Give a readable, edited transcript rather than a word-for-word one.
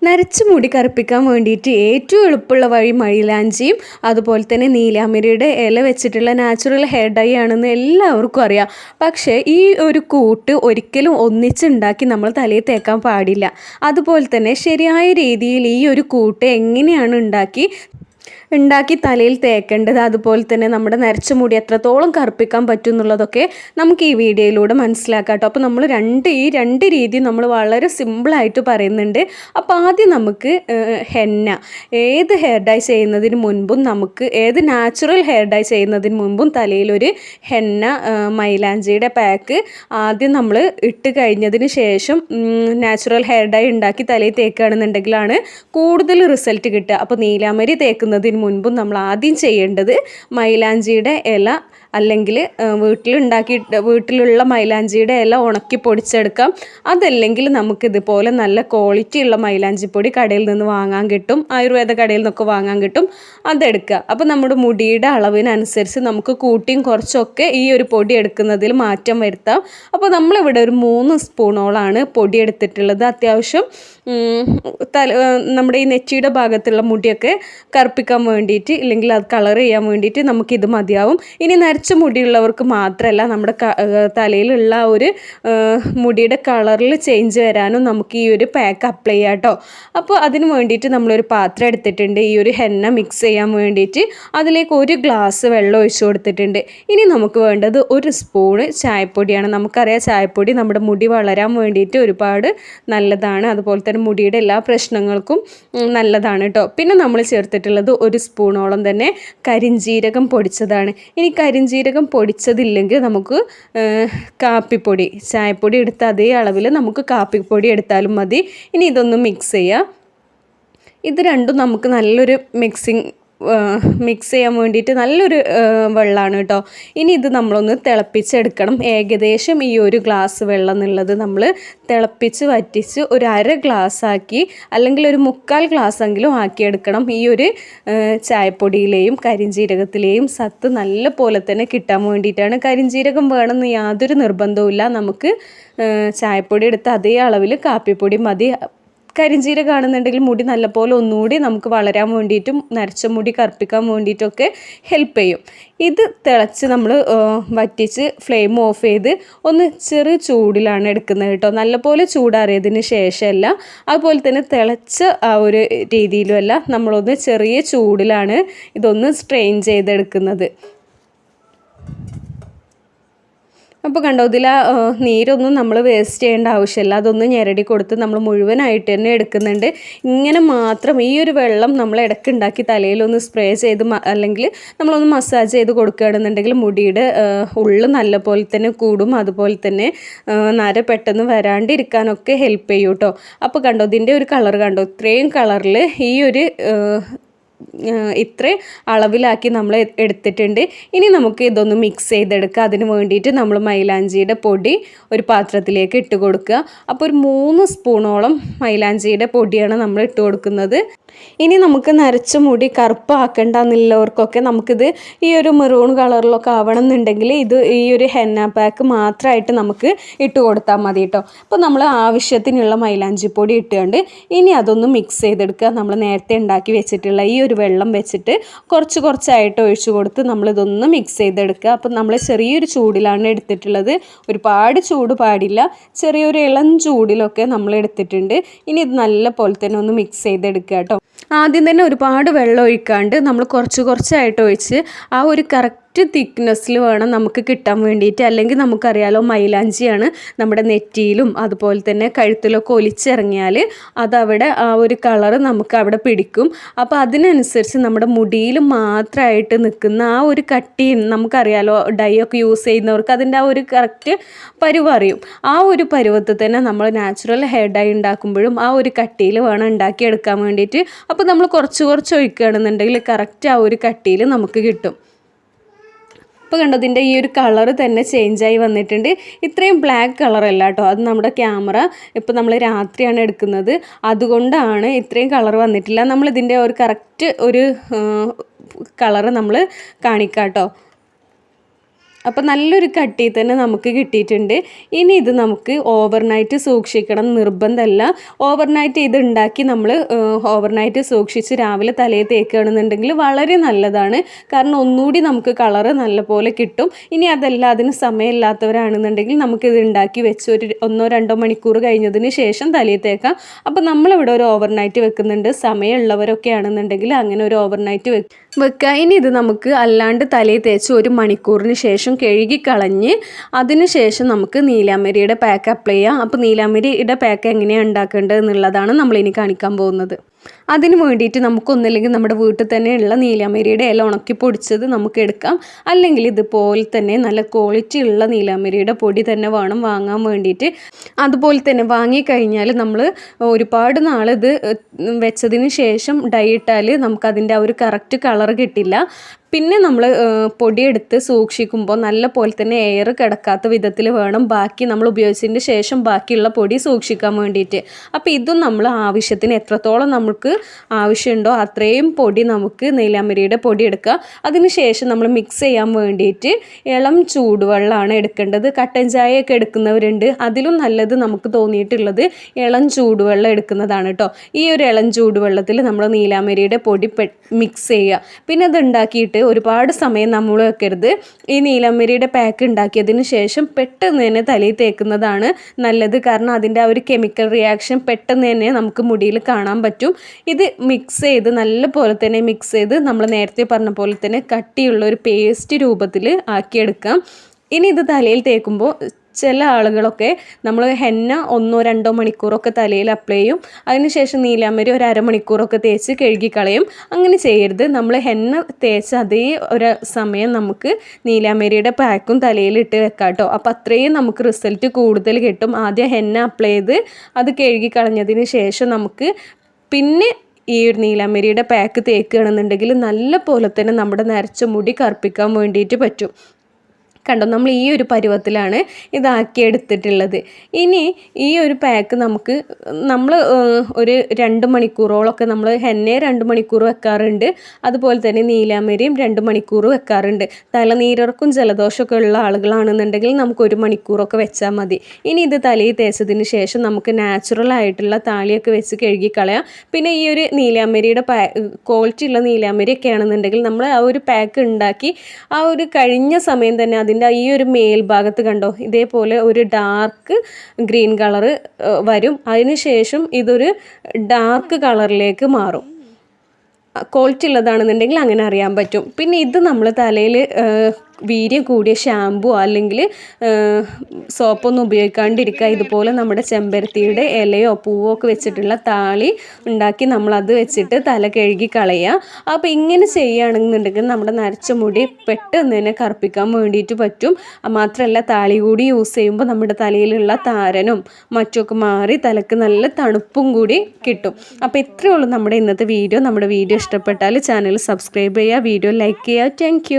നരച്ച മുടി കറുപ്പിക്കാൻ വേണ്ടിയിട്ട് ഏറ്റവും എളുപ്പമുള്ള വഴി മൈലാഞ്ചിയും അതുപോലെ തന്നെ നീലാംബരിയുടെ ഇല വെച്ചിട്ടുള്ള നാച്ചുറൽ ഹെയർ ഡൈ ആണെന്ന് എല്ലാവർക്കും അറിയാം. പക്ഷേ ഈ ഒരു കൂട്ട് ഒരിക്കലും ഒന്നിച്ചുണ്ടാക്കി നമ്മൾ തലയിൽ തേക്കാൻ പാടില്ല. അതുപോലെ തന്നെ ശരിയായ രീതിയിൽ ഈ ഒരു കൂട്ട് എങ്ങനെയാണ് ഉണ്ടാക്കി തലയിൽ തേക്കേണ്ടത്, അതുപോലെ തന്നെ നമ്മുടെ നരച്ച മുടി എത്രത്തോളം കറുപ്പിക്കാൻ പറ്റും എന്നുള്ളതൊക്കെ നമുക്ക് ഈ വീഡിയോയിലൂടെ മനസ്സിലാക്കാം കേട്ടോ. അപ്പോൾ നമ്മൾ ഈ രണ്ട് രീതി നമ്മൾ വളരെ സിമ്പിളായിട്ട് പറയുന്നുണ്ട്. അപ്പോൾ ആദ്യം നമുക്ക് ഹെന്ന, ഏത് ഹെയർ ഡൈ ചെയ്യുന്നതിന് മുൻപും ഏത് നാച്ചുറൽ ഹെയർ ഡൈ ചെയ്യുന്നതിന് മുൻപും തലയിലൊരു ഹെന്ന മൈലാഞ്ചിയുടെ പാക്ക് ആദ്യം നമ്മൾ ഇട്ട് കഴിഞ്ഞതിന് ശേഷം നാച്ചുറൽ ഹെയർ ഡൈ ഉണ്ടാക്കി തലയിൽ തേക്കുകയാണെന്നുണ്ടെങ്കിലാണ് കൂടുതൽ റിസൾട്ട് കിട്ടുക. അപ്പോൾ നീലാംബരി തേക്കുന്നതിന് മുൻപും നമ്മൾ ആദ്യം ചെയ്യേണ്ടത് മൈലാഞ്ചിയുടെ ഇല അല്ലെങ്കിൽ വീട്ടിലുള്ള മൈലാഞ്ചിയുടെ ഇല ഉണക്കി പൊടിച്ചെടുക്കാം. അതല്ലെങ്കിൽ നമുക്കിതുപോലെ നല്ല ക്വാളിറ്റി ഉള്ള മൈലാഞ്ചിപ്പൊടി കടയിൽ നിന്ന് വാങ്ങാൻ കിട്ടും, ആയുർവേദ കടയിൽ നിന്നൊക്കെ വാങ്ങാൻ കിട്ടും, അതെടുക്കുക. അപ്പോൾ നമ്മുടെ മുടിയുടെ അളവിനനുസരിച്ച് നമുക്ക് കൂട്ടിയും കുറച്ചൊക്കെ ഈ ഒരു പൊടി എടുക്കുന്നതിൽ മാറ്റം വരുത്താം. അപ്പോൾ നമ്മളിവിടെ ഒരു 3 സ്പൂണോളാണ് പൊടി എടുത്തിട്ടുള്ളത്. അത്യാവശ്യം നമ്മുടെ ഈ നെറ്റിയുടെ ഭാഗത്തുള്ള മുടിയൊക്കെ കറുപ്പിക്കാൻ വേണ്ടിയിട്ട്, ഇല്ലെങ്കിൽ അത് കളർ ചെയ്യാൻ വേണ്ടിയിട്ട് നമുക്കിത് മതിയാവും. ഇനി നരച്ച മുടിയുള്ളവർക്ക് മാത്രമല്ല, നമ്മുടെ തലയിലുള്ള ഒരു മുടിയുടെ കളറിൽ ചേഞ്ച് വരാനും നമുക്ക് ഈ ഒരു പാക്ക് അപ്ലൈ ചെയ്യാം കേട്ടോ. അപ്പോൾ അതിന് വേണ്ടിയിട്ട് നമ്മളൊരു പാത്രം എടുത്തിട്ടുണ്ട്. ഈ ഒരു ഹെന്ന മിക്സ് ചെയ്യാൻ വേണ്ടിയിട്ട് അതിലേക്ക് 1 ഗ്ലാസ് വെള്ളം ഒഴിച്ചു കൊടുത്തിട്ടുണ്ട്. ഇനി നമുക്ക് വേണ്ടത് 1 സ്പൂണ് ചായപ്പൊടിയാണ്. നമുക്കറിയാം ചായപ്പൊടി നമ്മുടെ മുടി വളരാൻ വേണ്ടിയിട്ട് ഒരുപാട് നല്ലതാണ്, അതുപോലെ തന്നെ മുടിയുടെ എല്ലാ പ്രശ്നങ്ങൾക്കും നല്ലതാണ് കേട്ടോ. പിന്നെ നമ്മൾ ചേർത്തിട്ടുള്ളത് 1 സ്പൂണോളം തന്നെ കരിഞ്ജീരകം പൊടിച്ചതാണ്. ഇനി കരിഞ്ജീരകം പൊടിച്ചതില്ലെങ്കിൽ നമുക്ക് കാപ്പിപ്പൊടി, ചായപ്പൊടി എടുത്ത അതേ അളവിൽ നമുക്ക് കാപ്പിപ്പൊടി എടുത്താലും മതി. ഇനി ഇതൊന്ന് മിക്സ് ചെയ്യുക. ഇത് രണ്ടും നമുക്ക് നല്ലൊരു മിക്സ് ചെയ്യാൻ വേണ്ടിയിട്ട് നല്ലൊരു വെള്ളമാണ് കേട്ടോ. ഇനി ഇത് നമ്മളൊന്ന് തിളപ്പിച്ചെടുക്കണം. ഏകദേശം ഈ 1 ഗ്ലാസ് വെള്ളം എന്നുള്ളത് നമ്മൾ തിളപ്പിച്ച് വറ്റിച്ച് ഒരു 1/2 ഗ്ലാസ് ആക്കി, അല്ലെങ്കിൽ ഒരു 3/4 ഗ്ലാസ്സെങ്കിലും ആക്കിയെടുക്കണം. ഈ ഒരു ചായപ്പൊടിയിലെയും കരിഞ്ജീരകത്തിലെയും സത്ത് നല്ല പോലെ തന്നെ കിട്ടാൻ വേണ്ടിയിട്ടാണ്. കരിഞ്ജീരകം വേണമെന്ന് യാതൊരു നിർബന്ധവുമില്ല. നമുക്ക് ചായപ്പൊടി എടുത്ത് അതേ അളവിൽ കാപ്പിപ്പൊടി മതി. കരിഞ്ജീരകം ആണെന്നുണ്ടെങ്കിൽ മുടി നല്ലപോലെ ഒന്നുകൂടി നമുക്ക് വളരാൻ വേണ്ടിയിട്ടും നരച്ച മുടി കറുപ്പിക്കാൻ വേണ്ടിയിട്ടൊക്കെ ഹെൽപ്പ് ചെയ്യും. ഇത് തിളച്ച് നമ്മൾ വറ്റിച്ച് ഫ്ലെയിം ഓഫ് ചെയ്ത് ഒന്ന് ചെറിയ ചൂടിലാണ് എടുക്കുന്നത് കേട്ടോ. നല്ലപോലെ ചൂടാറിയതിന് ശേഷമല്ല, അതുപോലെ തന്നെ തിളച്ച ആ ഒരു രീതിയിലുമല്ല, നമ്മളൊന്ന് ചെറിയ ചൂടിലാണ് ഇതൊന്ന് സ്ട്രെയിൻ ചെയ്തെടുക്കുന്നത്. അപ്പോൾ കണ്ടോ, ഇതിൽ നീരൊന്നും നമ്മൾ വേസ്റ്റ് ചെയ്യേണ്ട ആവശ്യമില്ല. അതൊന്ന് ഞെരടി കൊടുത്ത് നമ്മൾ മുഴുവനായിട്ട് തന്നെ എടുക്കുന്നുണ്ട്. ഇങ്ങനെ മാത്രം ഈ ഒരു വെള്ളം നമ്മൾ ഇടയ്ക്ക് ഉണ്ടാക്കി തലയിലൊന്ന് സ്പ്രേ ചെയ്ത് അല്ലെങ്കിൽ നമ്മളൊന്ന് മസാജ് ചെയ്ത് കൊടുക്കുകയാണെന്നുണ്ടെങ്കിൽ മുടിയുടെ ഉള്ളു നല്ലപോലെ തന്നെ കൂടും, അതുപോലെ തന്നെ നര പെട്ടെന്ന് വരാണ്ടിരിക്കാനൊക്കെ ഹെൽപ്പ് ചെയ്യും കേട്ടോ. അപ്പോൾ കണ്ടോ, ഇതിൻ്റെ ഒരു കളർ കണ്ടോ, ഇത്രയും കളറിൽ ഈ ഒരു ഇത്ര അളവിലാക്കി നമ്മൾ എടുത്തിട്ടുണ്ട്. ഇനി നമുക്ക് ഇതൊന്ന് മിക്സ് ചെയ്തെടുക്കുക. അതിന് വേണ്ടിയിട്ട് നമ്മൾ മൈലാഞ്ചിയുടെ പൊടി ഒരു പാത്രത്തിലേക്ക് ഇട്ട് കൊടുക്കുക. അപ്പോൾ ഒരു 3 സ്പൂണോളം മൈലാഞ്ചിയുടെ പൊടിയാണ് നമ്മൾ ഇട്ട് കൊടുക്കുന്നത്. ഇനി നമുക്ക് നരച്ച മുടി കറുപ്പാക്കണ്ടെന്നുള്ളവർക്കൊക്കെ നമുക്കിത് ഈ ഒരു മെറൂൺ കളറിലൊക്കെ ആവണം എന്നുണ്ടെങ്കിൽ ഈ ഒരു ഹെന്ന പാക്ക് മാത്രമായിട്ട് നമുക്ക് ഇട്ട് കൊടുത്താൽ മതി കേട്ടോ. അപ്പോൾ നമ്മൾ ആവശ്യത്തിനുള്ള മൈലാഞ്ചിപ്പൊടി ഇട്ടുകൊണ്ട് ഇനി അതൊന്ന് മിക്സ് ചെയ്തെടുക്കുക. നമ്മൾ നേരത്തെ ഉണ്ടാക്കി വെച്ചിട്ടുള്ള ഈ ഒരു വെള്ളം വെച്ചിട്ട് കുറച്ചായിട്ട് ഒഴിച്ചു കൊടുത്ത് നമ്മളിതൊന്ന് മിക്സ് ചെയ്തെടുക്കുക. അപ്പം നമ്മൾ ചെറിയൊരു ചൂടിലാണ് എടുത്തിട്ടുള്ളത്, ഒരുപാട് ചൂട് പാടില്ല, ചെറിയൊരു ഇളം ചൂടിലൊക്കെ നമ്മൾ എടുത്തിട്ടുണ്ട്. ഇനി ഇത് നല്ല പോലെ തന്നെ ഒന്ന് മിക്സ് ചെയ്തെടുക്കുക കേട്ടോ. ആദ്യം തന്നെ ഒരുപാട് വെള്ളം ഒഴിക്കാണ്ട് നമ്മൾ കുറച്ചായിട്ട് ഒഴിച്ച് ആ ഒരു കറക്റ്റ് തിക്നെസ്സിൽ വേണം നമുക്ക് കിട്ടാൻ വേണ്ടിയിട്ട്. അല്ലെങ്കിൽ നമുക്കറിയാലോ മൈലാഞ്ചിയാണ് നമ്മുടെ നെറ്റിയിലും അതുപോലെ തന്നെ കഴുത്തിലൊക്കെ ഒലിച്ചിറങ്ങിയാൽ അതവിടെ ആ ഒരു കളറ് നമുക്ക് അവിടെ പിടിക്കും. അപ്പോൾ അതിനനുസരിച്ച് നമ്മുടെ മുടിയിൽ മാത്രമായിട്ട് നിൽക്കുന്ന ആ ഒരു കട്ടി, നമുക്കറിയാലോ ഡൈ ഒക്കെ യൂസ് ചെയ്യുന്നവർക്ക് അതിൻ്റെ ആ ഒരു കറക്റ്റ് പരുവം അറിയും. ആ ഒരു പരുവത്തിൽ തന്നെ നമ്മൾ നാച്ചുറൽ ഹെയർ ഡൈ ഉണ്ടാക്കുമ്പോഴും ആ ഒരു കട്ടിയിൽ വേണം ഉണ്ടാക്കിയെടുക്കാൻ വേണ്ടിയിട്ട്. അപ്പോൾ നമ്മൾ കുറച്ച് ഒഴിക്കുകയാണെന്നുണ്ടെങ്കിൽ കറക്റ്റ് ആ ഒരു കട്ടിയിൽ നമുക്ക് കിട്ടും. ഇപ്പോൾ കണ്ടോ, ഇതിൻ്റെ ഈ ഒരു കളറ് തന്നെ ചേഞ്ചായി വന്നിട്ടുണ്ട്. ഇത്രയും ബ്ലാക്ക് കളറല്ല കേട്ടോ, അത് നമ്മുടെ ക്യാമറ ഇപ്പോൾ നമ്മൾ രാത്രിയാണ് എടുക്കുന്നത്, അതുകൊണ്ടാണ് ഇത്രയും കളർ വന്നിട്ടില്ല. നമ്മളിതിൻ്റെ ഒരു കറക്റ്റ് ഒരു കളറ് നമ്മൾ കാണിക്കാം കേട്ടോ. അപ്പോൾ നല്ലൊരു കട്ടി തന്നെ നമുക്ക് കിട്ടിയിട്ടുണ്ട്. ഇനി ഇത് നമുക്ക് ഓവർനൈറ്റ് സൂക്ഷിക്കണം നിർബന്ധമല്ല. ഓവർനൈറ്റ് ഇത് ഉണ്ടാക്കി നമ്മൾ ഓവർനൈറ്റ് സൂക്ഷിച്ച് രാവിലെ തലയിൽ തേക്കുകയാണെന്നുണ്ടെങ്കിൽ വളരെ നല്ലതാണ്. കാരണം ഒന്നുകൂടി നമുക്ക് കളറ് നല്ലപോലെ കിട്ടും. ഇനി അതല്ല അതിന് സമയമില്ലാത്തവരാണെന്നുണ്ടെങ്കിൽ നമുക്കിത് ഉണ്ടാക്കി വെച്ച് ഒരു 1-2 മണിക്കൂർ കഴിഞ്ഞതിന് ശേഷം തലയിൽ തേക്കാം. അപ്പോൾ നമ്മളിവിടെ ഒരു ഓവർനൈറ്റ് വെക്കുന്നുണ്ട്. സമയമുള്ളവരൊക്കെ ആണെന്നുണ്ടെങ്കിൽ അങ്ങനെ ഒരു ഓവർനൈറ്റ് വെക്കുക. ഇനി ഇത് നമുക്ക് അല്ലാണ്ട് തലയിൽ തേച്ച് 1 മണിക്കൂറിന് ശേഷം കഴുകിക്കളഞ്ഞ് അതിന് ശേഷം നമുക്ക് നീലാംബരിയുടെ പാക്ക് അപ്ലൈ ചെയ്യാം. അപ്പോൾ നീലാംബരിയുടെ പാക്ക് എങ്ങനെയാണ് ഉണ്ടാക്കേണ്ടത് എന്നുള്ളതാണ് നമ്മളിനി കാണിക്കാൻ പോകുന്നത്. അതിന് വേണ്ടിയിട്ട് നമുക്കൊന്നില്ലെങ്കിൽ നമ്മുടെ വീട്ടിൽ തന്നെയുള്ള നീലാംബരിയുടെ ഇല ഉണക്കി പൊടിച്ചത് നമുക്ക് എടുക്കാം. അല്ലെങ്കിൽ ഇതുപോലെ തന്നെ നല്ല ക്വാളിറ്റി ഉള്ള നീലാംബരിയുടെ പൊടി തന്നെ വേണം വാങ്ങാൻ വേണ്ടിയിട്ട്. അതുപോലെ തന്നെ വാങ്ങിക്കഴിഞ്ഞാൽ നമ്മൾ ഒരുപാട് നാളിത് വെച്ചതിന് ശേഷം ഡൈ ഇട്ടാൽ നമുക്കതിൻ്റെ ആ ഒരു കറക്റ്റ് കളർ കിട്ടില്ല. പിന്നെ നമ്മൾ പൊടിയെടുത്ത് സൂക്ഷിക്കുമ്പോൾ നല്ല പോലെ തന്നെ എയർ കിടക്കാത്ത വിധത്തിൽ വേണം ബാക്കി നമ്മൾ ഉപയോഗിച്ചതിന് ശേഷം ബാക്കിയുള്ള പൊടി സൂക്ഷിക്കാൻ വേണ്ടിയിട്ട്. അപ്പോൾ ഇതും നമ്മൾ ആവശ്യത്തിന് എത്രത്തോളം നമുക്ക് ആവശ്യമുണ്ടോ അത്രയും പൊടി നമുക്ക് നീലാംബരിയുടെ പൊടി എടുക്കുക. അതിന് ശേഷം നമ്മൾ മിക്സ് ചെയ്യാൻ വേണ്ടിയിട്ട് ഇളം ചൂടുവെള്ളമാണ് എടുക്കേണ്ടത്. കട്ടൻ ചായയൊക്കെ എടുക്കുന്നവരുണ്ട്. അതിലും നല്ലത് നമുക്ക് തോന്നിയിട്ടുള്ളത് ഇളം ചൂടുവെള്ളം എടുക്കുന്നതാണ് കേട്ടോ. ഈ ഒരു ഇളം ചൂടുവെള്ളത്തിൽ നമ്മൾ നീലാംബരിയുടെ പൊടി മിക്സ് ചെയ്യുക. പിന്നെ അത് ഉണ്ടാക്കിയിട്ട് ഒരുപാട് സമയം നമ്മൾ വെക്കരുത്. ഈ നീലാംബരിയുടെ പാക്ക് ഉണ്ടാക്കിയതിന് ശേഷം പെട്ടെന്ന് തന്നെ തലയിൽ തേക്കുന്നതാണ് നല്ലത്. കാരണം അതിൻ്റെ ആ ഒരു കെമിക്കൽ റിയാക്ഷൻ പെട്ടെന്ന് തന്നെ നമുക്ക് മുടിയിൽ കാണാൻ പറ്റും. ഇത് മിക്സ് ചെയ്ത് നല്ല പോലെ തന്നെ മിക്സ് ചെയ്ത് നമ്മൾ നേരത്തെ പറഞ്ഞ പോലെ തന്നെ കട്ടിയുള്ള ഒരു പേസ്റ്റ് രൂപത്തിൽ ആക്കിയെടുക്കാം. ഇനി ഇത് തലയിൽ തേക്കുമ്പോൾ ചില ആളുകളൊക്കെ നമ്മൾ ഹെന്ന 1-2 മണിക്കൂറൊക്കെ തലയിൽ അപ്ലൈ ചെയ്യും. അതിനുശേഷം നീലാംബരി ഒരു അരമണിക്കൂറൊക്കെ തേച്ച് കഴുകിക്കളയും. അങ്ങനെ ചെയ്യരുത്. നമ്മൾ ഹെന്ന തേച്ച് അതേ ഒരു സമയം നമുക്ക് നീലാംബരിയുടെ പാക്കും തലയിൽ ഇട്ട് വെക്കാം കേട്ടോ. അപ്പോൾ അത്രയും നമുക്ക് റിസൾട്ട് കൂടുതൽ കിട്ടും. ആദ്യം ഹെന്ന അപ്ലൈ ചെയ്ത് അത് കഴുകിക്കളഞ്ഞതിന് ശേഷം നമുക്ക് പിന്നെ ഈ ഒരു നീലാംബരിയുടെ പാക്ക് തേക്കുകയാണെന്നുണ്ടെങ്കിൽ നല്ല പോലെ തന്നെ നമ്മുടെ നരച്ച മുടി കറുപ്പിക്കാൻ വേണ്ടിയിട്ട് പറ്റും. കണ്ടോ, നമ്മൾ ഈ ഒരു പരുവത്തിലാണ് ഇതാക്കി എടുത്തിട്ടുള്ളത്. ഇനി ഈ ഒരു പാക്ക് നമുക്ക് നമ്മൾ ഒരു 2 മണിക്കൂറോളമൊക്കെ നമ്മൾ ഹെന്നെ 2 മണിക്കൂർ വെക്കാറുണ്ട്. അതുപോലെ തന്നെ നീലാംബരിയും 2 മണിക്കൂർ വെക്കാറുണ്ട്. തലനീരിറക്കും ജലദോഷമൊക്കെ ഉള്ള ആളുകളാണെന്നുണ്ടെങ്കിൽ നമുക്ക് 1 മണിക്കൂറൊക്കെ വെച്ചാൽ മതി. ഇനി ഇത് തലയിൽ തേച്ചതിന് ശേഷം നമുക്ക് നാച്ചുറൽ ആയിട്ടുള്ള താളിയൊക്കെ വെച്ച് കഴുകിക്കളയാം. പിന്നെ ഈ ഒരു നീലാംബരിയുടെ ക്വാളിറ്റി ഉള്ള നീലാംബരിയൊക്കെ ആണെന്നുണ്ടെങ്കിൽ നമ്മൾ ആ ഒരു പാക്ക് ഉണ്ടാക്കി ആ ഒരു കഴിഞ്ഞ സമയം തന്നെ ഈ ഒരു മേൽഭാഗത്ത് കണ്ടോ ഇതേപോലെ ഒരു ഡാർക്ക് ഗ്രീൻ കളറ് വരും. അതിനുശേഷം ഇതൊരു ഡാർക്ക് കളറിലേക്ക് മാറും. ക്വാളിറ്റി ഉള്ളതാണെന്നുണ്ടെങ്കിൽ അങ്ങനെ അറിയാൻ പറ്റും. പിന്നെ ഇത് നമ്മൾ തലയിൽ വീര്യം കൂടിയ ഷാമ്പു അല്ലെങ്കിൽ സോപ്പൊന്നും ഉപയോഗിക്കാണ്ടിരിക്കുക. ഇതുപോലെ നമ്മുടെ ചെമ്പരത്തിയുടെ ഇലയോ പൂവോ ഒക്കെ വെച്ചിട്ടുള്ള താളി ഉണ്ടാക്കി നമ്മളത് വെച്ചിട്ട് തല കഴുകി കളയുക. അപ്പോൾ ഇങ്ങനെ ചെയ്യുകയാണെന്നുണ്ടെങ്കിൽ നമ്മുടെ നരച്ച മുടി പെട്ടെന്ന് തന്നെ കറുപ്പിക്കാൻ വേണ്ടിയിട്ട് പറ്റും. മാത്രമല്ല താളി കൂടി യൂസ് ചെയ്യുമ്പോൾ നമ്മുടെ തലയിലുള്ള താരനും മറ്റൊക്കെ മാറി തലക്ക് നല്ല തണുപ്പും കൂടി കിട്ടും. അപ്പോൾ ഇത്രയേ ഉള്ളൂ നമ്മുടെ ഇന്നത്തെ വീഡിയോ. നമ്മുടെ വീഡിയോ ഇഷ്ടപ്പെട്ടാൽ ചാനൽ സബ്സ്ക്രൈബ് ചെയ്യുക, വീഡിയോ ലൈക്ക് ചെയ്യുക. താങ്ക്